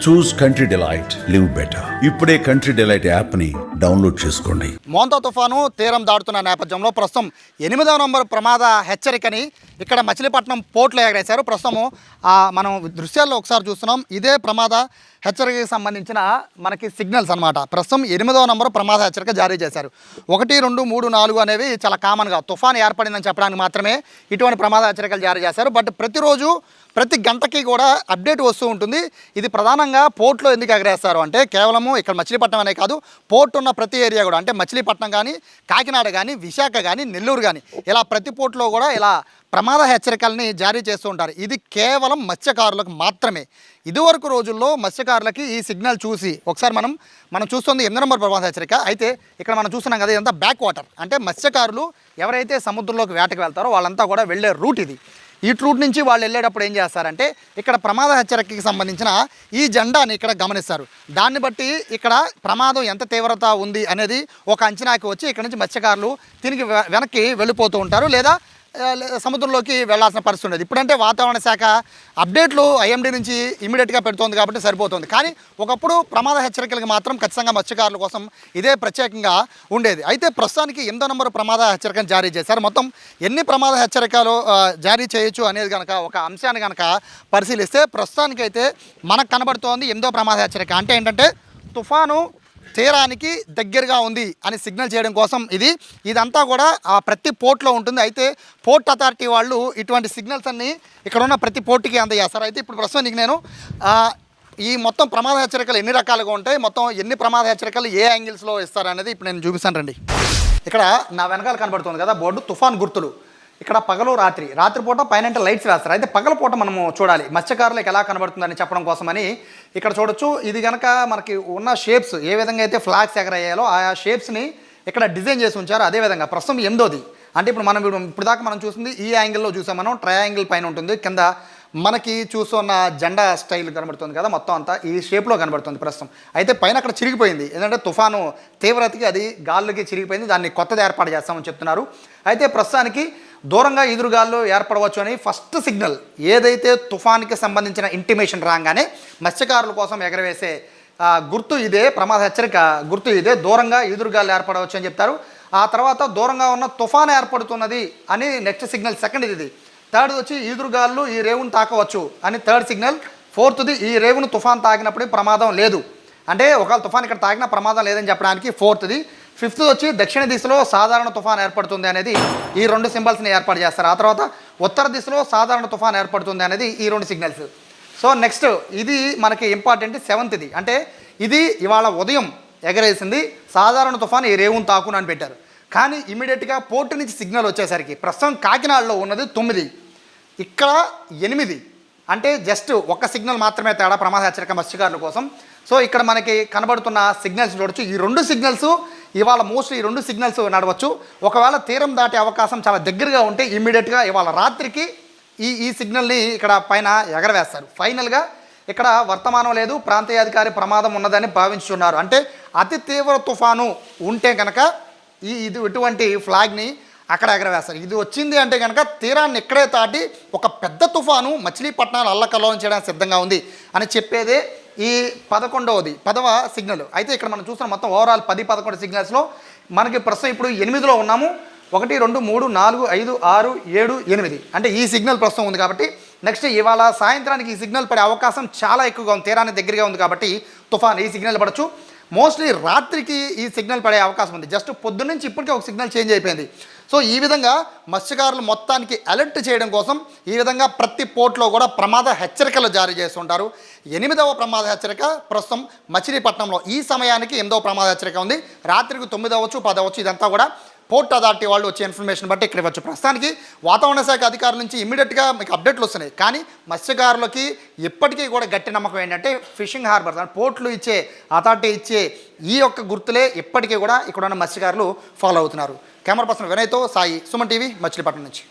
చూస్ country delight, live better. ఇప్పుడే country delight యాప్ని download చేసుకోండి. మోంతా తుఫాను తీరం దాటుతున్న నేపథ్యంలో ప్రస్తుతం 8వ నంబర్ ప్రమాద హెచ్చరికని ఇక్కడ మచిలీపట్నం పోర్టులో ఎగరేశారు. ప్రస్తుతము మనం దృశ్యాల్లో ఒకసారి చూస్తున్నాం. ఇదే ప్రమాద హెచ్చరికకి సంబంధించిన మనకి సిగ్నల్స్ అనమాట. ప్రస్తుతం 8వ నంబర్ ప్రమాద హెచ్చరిక జారీ చేశారు. 1, 2, 3, 4 అనేవి చాలా కామన్గా తుఫాను ఏర్పడిందని చెప్పడానికి మాత్రమే ఇటువంటి ప్రమాద హెచ్చరికలు జారీ చేశారు. బట్ ప్రతిరోజు ప్రతి గంటకి కూడా అప్డేట్ వస్తూ ఉంటుంది. ఇది ప్రధానంగా పోర్టులో ఎందుకు ఎగరేస్తారు అంటే కేవలము ఇక్కడ మచిలీపట్నం అనే కాదు, పోర్టు ఉన్న ప్రతి ఏరియా కూడా అంటే మచిలీపట్నం కానీ, కాకినాడ కానీ, విశాఖ కానీ, నెల్లూరు కానీ ఇలా ప్రతి పోర్టులో కూడా ఇలా ప్రమాద హెచ్చరికల్ని జారీ చేస్తూ ఉంటారు. ఇది కేవలం మత్స్యకారులకు మాత్రమే. ఇదివరకు రోజుల్లో మత్స్యకారులకి ఈ సిగ్నల్ చూసి ఒకసారి మనం చూస్తుంది 8వ నంబర్ ప్రమాద హెచ్చరిక. అయితే ఇక్కడ మనం చూస్తున్నాం కదా, ఇదంతా బ్యాక్ వాటర్ అంటే మత్స్యకారులు ఎవరైతే సముద్రంలోకి వేటకు వెళ్తారో వాళ్ళంతా కూడా వెళ్ళే రూట్ ఇది. ఈ రూట్ నుంచి వాళ్ళు వెళ్ళేటప్పుడు ఏం చేస్తారంటే ఇక్కడ ప్రమాద హెచ్చరికకి సంబంధించిన ఈ జెండాని ఇక్కడ గమనిస్తారు. దాన్ని బట్టి ఇక్కడ ప్రమాదం ఎంత తీవ్రత ఉంది అనేది ఒక అంచనాకి వచ్చి ఇక్కడ నుంచి మత్స్యకారులు తిరిగి వెనక్కి వెళ్ళిపోతూ ఉంటారు, లేదా సముద్రంలోకి వెళ్లాల్సిన పరిస్థితి ఉండేది. ఇప్పుడంటే వాతావరణ శాఖ అప్డేట్లు ఐఎండీ నుంచి ఇమీడియట్గా పెడుతోంది కాబట్టి సరిపోతుంది. కానీ ఒకప్పుడు ప్రమాద హెచ్చరికలకు మాత్రం ఖచ్చితంగా మత్స్యకారుల కోసం ఇదే ప్రత్యేకంగా ఉండేది. అయితే ప్రస్తుతానికి 8వ నంబర్ ప్రమాద హెచ్చరికను జారీ చేశారు. మొత్తం ఎన్ని ప్రమాద హెచ్చరికలు జారీ చేయొచ్చు అనేది కనుక ఒక అంశాన్ని కనుక పరిశీలిస్తే ప్రస్తుతానికైతే మనకు కనబడుతోంది 8వ ప్రమాద హెచ్చరిక. అంటే ఏంటంటే తుఫాను తీరానికి దగ్గరగా ఉంది అని సిగ్నల్ చేయడం కోసం ఇదంతా కూడా ప్రతి పోర్ట్లో ఉంటుంది. అయితే పోర్ట్ అథారిటీ వాళ్ళు ఇటువంటి సిగ్నల్స్ అన్నీ ఇక్కడ ఉన్న ప్రతి పోర్టుకి అందజేస్తారు. అయితే ఇప్పుడు ప్రస్తుతానికి నేను ఈ మొత్తం ప్రమాద హెచ్చరికలు ఎన్ని రకాలుగా ఉంటాయి, మొత్తం ఎన్ని ప్రమాద హెచ్చరికలు ఏ యాంగిల్స్లో ఇస్తారనేది ఇప్పుడు నేను చూపిస్తాను రండి. ఇక్కడ నా వెనకాల కనబడుతుంది కదా బోర్డు, తుఫాన్ గుర్తులు. ఇక్కడ పగలు రాత్రిపూట పైన లైట్స్ వేస్తారు. అయితే పగలపూట మనము చూడాలి మత్స్యకారులకు ఎలా కనబడుతుందని చెప్పడం కోసమని ఇక్కడ చూడొచ్చు. ఇది కనుక మనకి ఉన్న షేప్స్ ఏ విధంగా అయితే ఫ్లాగ్స్ ఎగరయ్యాలో ఆ షేప్స్ని ఇక్కడ డిజైన్ చేసి ఉంచారు. అదేవిధంగా ప్రస్తుతం 8వది అంటే ఇప్పుడు దాకా మనం చూసింది ఈ యాంగిల్లో చూసాం. మనం ట్రయాంగిల్ పైన ఉంటుంది, కింద మనకి చూస్తున్న జెండా స్టైల్ కనబడుతుంది కదా, మొత్తం అంతా ఈ షేప్లో కనబడుతుంది ప్రస్తుతం. అయితే పైన అక్కడ చిరిగిపోయింది, ఎందుకంటే తుఫాను తీవ్రతకి అది గాల్లోకి చిరిగిపోయింది, దాన్ని కొత్తది ఏర్పాటు చేస్తామని చెప్తున్నారు. అయితే ప్రస్తుతానికి దూరంగా ఎదురుగాల్లో ఏర్పడవచ్చు అని ఫస్ట్ సిగ్నల్ ఏదైతే తుఫాన్కి సంబంధించిన ఇంటిమేషన్ రాగానే మత్స్యకారుల కోసం ఎగరవేసే గుర్తు ఇదే, ప్రమాద హెచ్చరిక గుర్తు ఇదే, దూరంగా ఎదురుగాలు ఏర్పడవచ్చు అని చెప్తారు. ఆ తర్వాత దూరంగా ఉన్న తుఫాన్ ఏర్పడుతున్నది అని నెక్స్ట్ సిగ్నల్, సెకండ్ ఇది. థర్డ్ వచ్చి ఈదురుగాళ్ళు ఈ రేవును తాకవచ్చు అని థర్డ్ సిగ్నల్. ఫోర్త్ది ఈ రేవును తుఫాన్ తాకినప్పుడు ప్రమాదం లేదు అంటే ఒకవేళ తుఫాన్ ఇక్కడ తాకినా ప్రమాదం లేదని చెప్పడానికి ఫోర్త్ది. ఫిఫ్త్ వచ్చి దక్షిణ దిశలో సాధారణ తుఫాన్ ఏర్పడుతుంది అనేది ఈ 2 సింబల్స్ని ఏర్పాటు చేస్తారు. ఆ తర్వాత ఉత్తర దిశలో సాధారణ తుఫాన్ ఏర్పడుతుంది అనేది ఈ 2 సిగ్నల్స్. సో నెక్స్ట్ ఇది మనకి ఇంపార్టెంట్ 7th అంటే ఇది ఇవాళ ఉదయం ఎగరేసింది సాధారణ తుఫాన్ ఈ రేవును తాకును అని పెట్టారు. కానీ ఇమీడియట్గా పోర్టు నుంచి సిగ్నల్ వచ్చేసరికి ప్రస్తుతం కాకినాడలో ఉన్నది 9, ఇక్కడ 8 అంటే జస్ట్ ఒక సిగ్నల్ మాత్రమే తేడా ప్రమాద హెచ్చరిక మత్స్యకారుల కోసం. సో ఇక్కడ మనకి కనబడుతున్న సిగ్నల్స్ చూడొచ్చు. ఈ 2 సిగ్నల్స్ ఇవాళ మోస్ట్లీ ఈ 2 సిగ్నల్స్ నడవచ్చు. ఒకవేళ తీరం దాటే అవకాశం చాలా దగ్గరగా ఉంటే ఇమ్మీడియట్గా ఇవాళ రాత్రికి ఈ సిగ్నల్ని ఇక్కడ పైన ఎగరవేస్తారు. ఫైనల్గా ఇక్కడ వర్తమానం లేదు, ప్రాంతీయాధికారి ప్రమాదం ఉన్నదని భావించున్నారు. అంటే అతి తీవ్ర తుఫాను ఉంటే కనుక ఇటువంటి ఫ్లాగ్ని అక్కడ ఎగరవేస్తారు. ఇది వచ్చింది అంటే కనుక తీరాన్ని ఇక్కడే దాటి ఒక పెద్ద తుఫాను మచిలీపట్నాలు అల్లకల్లోలం చేయడానికి సిద్ధంగా ఉంది అని చెప్పేదే ఈ 10వ సిగ్నల్. అయితే ఇక్కడ మనం చూస్తున్న మొత్తం ఓవరాల్ 10-11 సిగ్నల్స్లో మనకి ప్రస్తుతం ఇప్పుడు 8లో ఉన్నాము. 1, 2, 3, 4, 5, 6, 7, 8 అంటే ఈ సిగ్నల్ ప్రస్తుతం ఉంది. కాబట్టి నెక్స్ట్ ఇవాళ సాయంత్రానికి ఈ సిగ్నల్ పడే అవకాశం చాలా ఎక్కువగా ఉంది, తీరానికి దగ్గరగా ఉంది కాబట్టి తుఫాన్ ఈ సిగ్నల్ పడవచ్చు. మోస్ట్లీ రాత్రికి ఈ సిగ్నల్ పడే అవకాశం ఉంది. జస్ట్ పొద్దున్నుంచి ఇప్పటికే ఒక సిగ్నల్ చేంజ్ అయిపోయింది. సో ఈ విధంగా మత్స్యకారులు మొత్తానికి అలర్ట్ చేయడం కోసం ఈ విధంగా ప్రతి పోర్ట్లో కూడా ప్రమాద హెచ్చరికలు జారీ చేస్తుంటారు. 8వ ప్రమాద హెచ్చరిక ప్రస్తుతం మచిలీపట్నంలో ఈ సమయానికి 8వ ప్రమాద హెచ్చరిక ఉంది. రాత్రికి 9 అవ్వచ్చు, 10 అవ్వచ్చు. ఇదంతా కూడా పోర్ట్ అథారిటీ వాళ్ళు వచ్చే ఇన్ఫర్మేషన్ బట్టి ఇక్కడ ఇవ్వచ్చు. ప్రస్తుతానికి వాతావరణ శాఖ అధికారుల నుంచి ఇమ్మీడియట్గా మీకు అప్డేట్లు వస్తున్నాయి. కానీ మత్స్యకారులకి ఇప్పటికీ కూడా గట్టి నమ్మకం ఏంటంటే ఫిషింగ్ హార్బర్స్ పోర్ట్లు ఇచ్చే అథారిటీ ఇచ్చే ఈ యొక్క గుర్తులే ఇప్పటికీ కూడా ఇక్కడ ఉన్న మత్స్యకారులు ఫాలో అవుతున్నారు. కెమెరా పర్సన్ వినయ్తో సాయి, సుమన్ టీవీ, మచిలీపట్నం నుంచి.